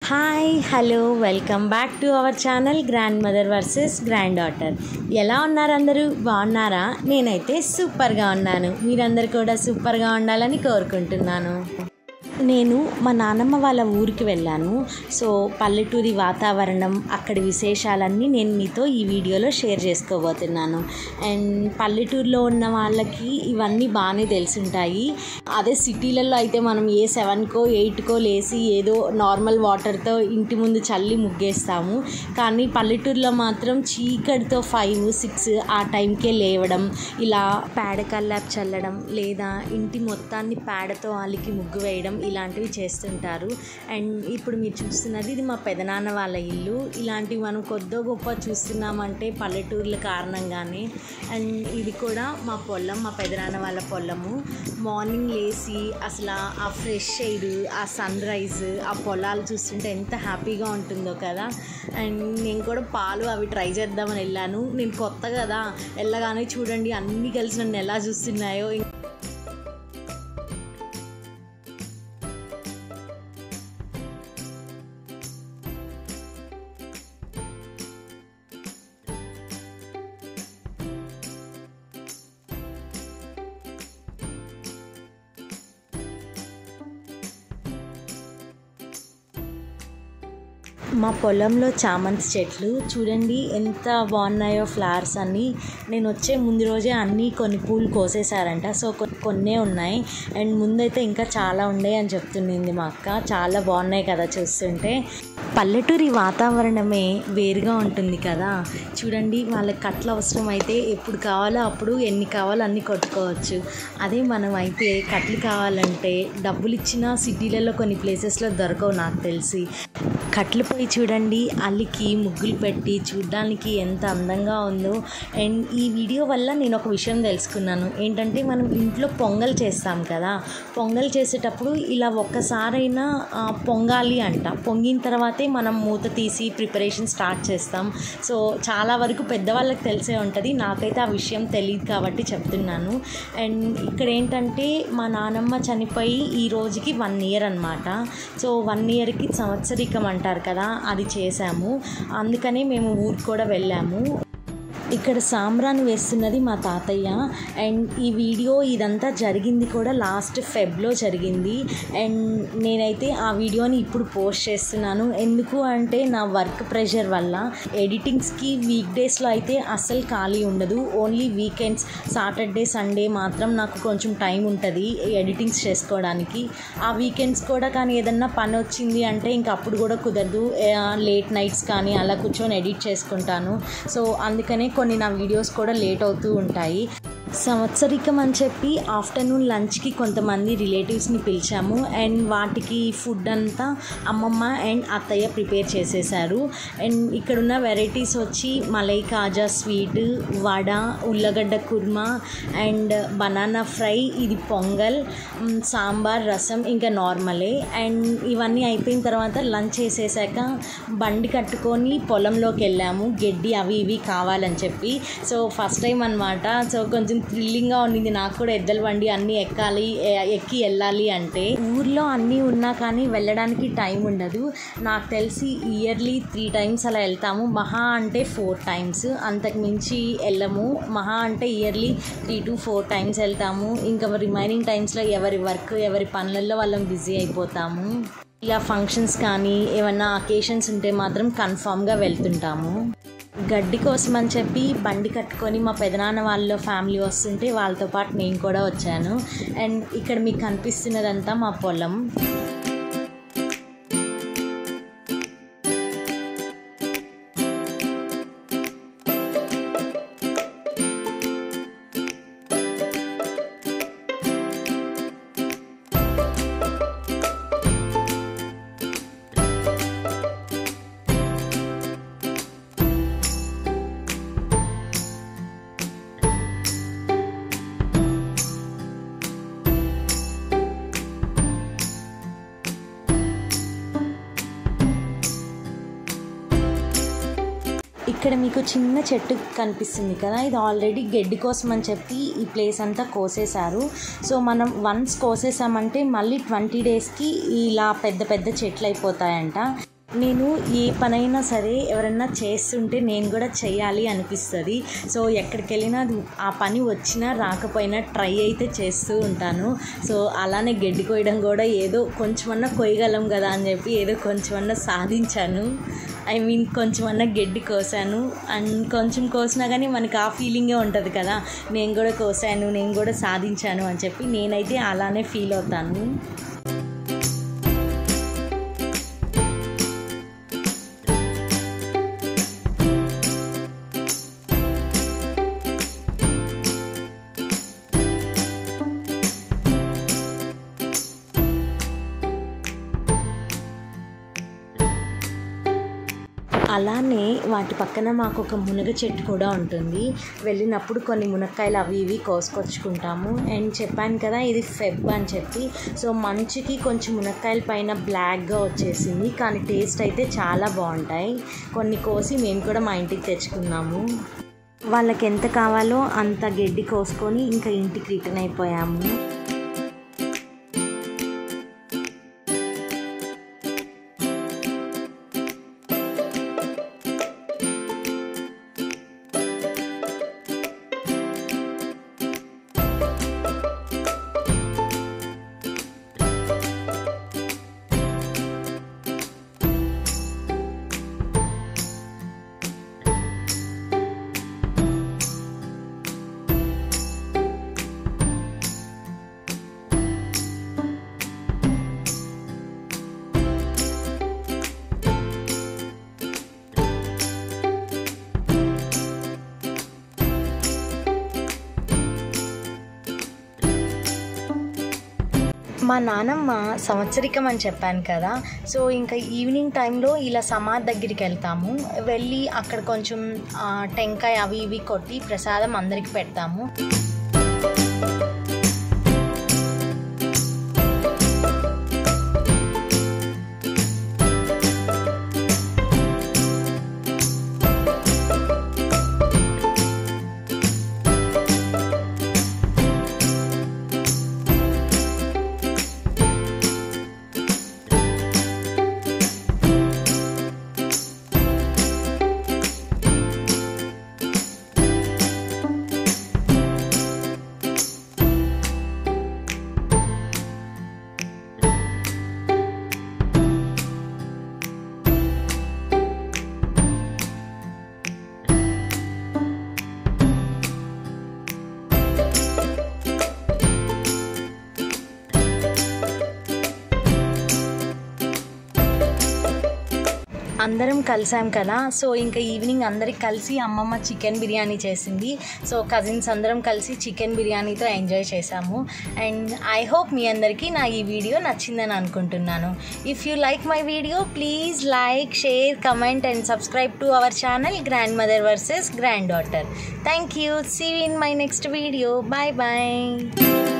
Hi hello welcome back to our channel grandmother versus granddaughter. ఎలా ఉన్నారు అందరూ? బాగున్నారా? నేనైతే సూపర్గా ఉన్నాను. మీరందరూ కూడా సూపర్గా ఉండాలని కోరుకుంటున్నాను. నేను మా నాన్నమ్మ వాళ్ళ ఊరికి వెళ్ళాను. సో పల్లెటూరి వాతావరణం, అక్కడి విశేషాలన్నీ నేను మీతో ఈ వీడియోలో షేర్ చేసుకోబోతున్నాను. అండ్ పల్లెటూరులో ఉన్న వాళ్ళకి ఇవన్నీ బాగానే తెలుసుంటాయి. అదే సిటీలలో అయితే మనం 7కో 8కో లేసి ఏదో నార్మల్ వాటర్తో ఇంటి ముందు చల్లి ముగ్గేస్తాము. కానీ పల్లెటూరులో మాత్రం చీకటితో 5, 6 ఆ టైంకే లేవడం, ఇలా పేడ కల్లాపు చల్లడం లేదా ఇంటి మొత్తాన్ని పేడతో అలికి ముగ్గు వేయడం ఇలాంటివి చేస్తుంటారు. అండ్ ఇప్పుడు మీరు చూస్తున్నది ఇది మా పెదనాన్న వాళ్ళ ఇల్లు. ఇలాంటివి మనం కొద్దో గొప్ప చూస్తున్నామంటే పల్లెటూర్ల కారణంగానే. అండ్ ఇది కూడా మా పొలం, మా పెదనాన్న వాళ్ళ పొలము. మార్నింగ్ లేచి అసలు ఆ ఫ్రెష్ ఎయిర్, ఆ సన్ రైజ్, ఆ పొలాలు చూస్తుంటే ఎంత హ్యాపీగా ఉంటుందో కదా. అండ్ నేను కూడా పాలు అవి ట్రై చేద్దామని వెళ్ళాను. నేను కొత్త కదా, వెళ్ళగానే చూడండి అన్నీ కలిసి నన్ను ఎలా చూస్తున్నాయో. మా పొలంలో చామంతి చెట్లు చూడండి ఎంత బాగున్నాయో, ఫ్లవర్స్ అన్నీ. నేను వచ్చే ముందు రోజే అన్నీ కొన్ని పూలు కోసేసారంట. సో కొన్నే ఉన్నాయి. అండ్ ముందైతే ఇంకా చాలా ఉన్నాయి అని చెప్తుంది మా అక్క. చాలా బాగున్నాయి కదా చూస్తుంటే. పల్లెటూరి వాతావరణమే వేరుగా ఉంటుంది కదా. చూడండి, వాళ్ళకి కట్లు అవసరం అయితే ఎప్పుడు కావాలో అప్పుడు ఎన్ని కావాలో అన్నీ కొట్టుకోవచ్చు. అదే మనం అయితే కట్లు కావాలంటే డబ్బులు ఇచ్చినా సిటీలలో కొన్ని ప్లేసెస్లో దొరకవు నాకు తెలిసి. కట్లు పోయి చూడండి, అల్లికి ముగ్గులు పెట్టి చూడడానికి ఎంత అందంగా ఉందో. అండ్ ఈ వీడియో వల్ల నేను ఒక విషయం తెలుసుకున్నాను. ఏంటంటే మనం ఇంట్లో పొంగల్ చేస్తాం కదా, పొంగల్ చేసేటప్పుడు ఇలా ఒక్కసారైనా పొంగాలి అంట. పొంగిన తర్వాతే మనం మూత తీసి ప్రిపరేషన్ స్టార్ట్ చేస్తాం. సో చాలా వరకు పెద్దవాళ్ళకి తెలిసే ఉంటుంది, నాకైతే ఆ విషయం తెలియదు కాబట్టి చెప్తున్నాను. అండ్ ఇక్కడ ఏంటంటే మా నానమ్మ చనిపోయి ఈ రోజుకి 1 year అనమాట. సో 1 yearకి సంవత్సరికం అంటారు కదా, అది చేశాము. అందుకని మేము ఊరికి కూడా వెళ్ళాము. ఇక్కడ సాంబ్రాన్ని వేస్తున్నది మా తాతయ్య. అండ్ ఈ వీడియో ఇదంతా జరిగింది కూడా లాస్ట్ ఫెబ్లో జరిగింది. అండ్ నేనైతే ఆ వీడియోని ఇప్పుడు పోస్ట్ చేస్తున్నాను. ఎందుకు అంటే నా వర్క్ ప్రెషర్ వల్ల ఎడిటింగ్స్కి వీక్ డేస్లో అయితే అస్సలు ఖాళీ ఉండదు. ఓన్లీ వీకెండ్స్, సాటర్డే సండే మాత్రం నాకు కొంచెం టైం ఉంటుంది ఎడిటింగ్స్ చేసుకోవడానికి. ఆ వీకెండ్స్ కూడా కానీ ఏదన్నా పని వచ్చింది అంటే ఇంక అప్పుడు కూడా కుదరదు. లేట్ నైట్స్ కానీ అలా కూర్చొని ఎడిట్ చేసుకుంటాను. సో అందుకనే కొన్ని నా వీడియోస్ కూడా లేట్ అవుతూ ఉంటాయి. సంవత్సరికం అని చెప్పి ఆఫ్టర్నూన్ లంచ్కి కొంతమంది రిలేటివ్స్ని పిలిచాము. అండ్ వాటికి ఫుడ్ అంతా అమ్మమ్మ అండ్ అత్తయ్య ప్రిపేర్ చేసేసారు. అండ్ ఇక్కడున్న వెరైటీస్ వచ్చి మలై కాజా స్వీట్, వడ, ఉల్లగడ్డ కుర్మా అండ్ బనానా ఫ్రై, ఇది పొంగల్, సాంబార్, రసం, ఇంకా నార్మలే. అండ్ ఇవన్నీ అయిపోయిన తర్వాత లంచ్ చేసేసాక బండి కట్టుకొని పొలంలోకి వెళ్ళాము. గడ్డి అవి ఇవి కావాలని చెప్పి. సో ఫస్ట్ టైం అనమాట. సో కొంచెం థ్రిల్లింగ్గా ఉండింది నాకు కూడా. ఎద్దల బండి అన్నీ ఎక్కి వెళ్ళాలి అంటే. ఊర్లో అన్నీ ఉన్నా కానీ వెళ్ళడానికి టైం ఉండదు. నాకు తెలిసి ఇయర్లీ 3 times అలా వెళ్తాము. మహా అంటే 4 times, అంతకు మించి వెళ్ళము. మహా అంటే ఇయర్లీ 3 to 4 times వెళ్తాము. ఇంకా రిమైనింగ్ టైమ్స్లో ఎవరి వర్క్, ఎవరి పనులలో వాళ్ళం బిజీ అయిపోతాము. ఇలా ఫంక్షన్స్ కానీ ఏమన్నా అకేషన్స్ ఉంటే మాత్రం కన్ఫామ్గా వెళ్తుంటాము. గడ్డి కోసం అని చెప్పి బండి కట్టుకొని మా పెదనాన్న వాళ్ళ ఫ్యామిలీ వస్తుంటే వాళ్ళతో పాటు నేను కూడా వచ్చాను. అండ్ ఇక్కడ మీకు కనిపిస్తున్నదంతా మా పొలం. ఇక్కడ మీకు చిన్న చెట్టు కనిపిస్తుంది కదా, ఇది ఆల్రెడీ గడ్డి కోసం అని చెప్పి ఈ ప్లేస్ అంతా కోసేశారు. సో మనం వన్స్ కోసేసామంటే మళ్ళీ 20 daysకి ఇలా పెద్ద పెద్ద చెట్లు అయిపోతాయంట. నేను ఏ పనైనా సరే ఎవరన్నా చేస్తుంటే నేను కూడా చేయాలి అనిపిస్తుంది. సో ఎక్కడికి వెళ్ళినా ఆ పని వచ్చినా రాకపోయినా ట్రై అయితే చేస్తూ ఉంటాను. సో అలానే గడ్డి కోయడం కూడా ఏదో కొంచెమన్నా కోయగలం కదా అని చెప్పి ఏదో కొంచెమన్నా సాధించాను. కొంచెమన్నా గడ్డి కోసాను. అండ్ కొంచెం కోసినా కానీ మనకి ఆ ఫీలింగే ఉంటుంది కదా, నేను కూడా కోసాను, నేను కూడా సాధించాను అని చెప్పి నేనైతే అలానే ఫీల్ అవుతాను. అలానే వాటి పక్కన మాకు ఒక మునగ చెట్టు కూడా ఉంటుంది. వెళ్ళినప్పుడు కొన్ని మునక్కాయలు అవి ఇవి కోసుకొచ్చుకుంటాము. అండ్ చెప్పాను కదా ఇది ఫెబ్ అని చెప్పి. సో మంచుకి కొంచెం మునక్కాయల పైన బ్లాక్గా వచ్చేసింది, కానీ టేస్ట్ అయితే చాలా బాగుంటాయి. కొన్ని కోసి మేము కూడా మా ఇంటికి తెచ్చుకున్నాము. వాళ్ళకి ఎంత కావాలో అంత గడ్డి కోసుకొని ఇంకా ఇంటికి రిటర్న్ అయిపోయాము. మా నానమ్మ సంవత్సరికం అని చెప్పాను కదా, సో ఇంకా ఈవినింగ్ టైంలో ఇలా సమాధి దగ్గరికి వెళ్తాము. వెళ్ళి అక్కడ కొంచెం టెంకాయ అవి ఇవి కొట్టి ప్రసాదం అందరికి పెడతాము. అందరం కలిసాం కదా, సో ఇంకా ఈవినింగ్ అందరికి కలిసి అమ్మమ్మ చికెన్ బిర్యానీ చేసింది. సో కజిన్స్ అందరం కలిసి చికెన్ బిర్యానీతో ఎంజాయ్ చేసాము. అండ్ ఐ హోప్ మీ అందరికీ నా ఈ వీడియో నచ్చిందని అనుకుంటున్నాను. If you like my video please like, share, comment and subscribe to our channel GrandMother vs GrandDaughter. Thank you. See you in my next video. Bye bye.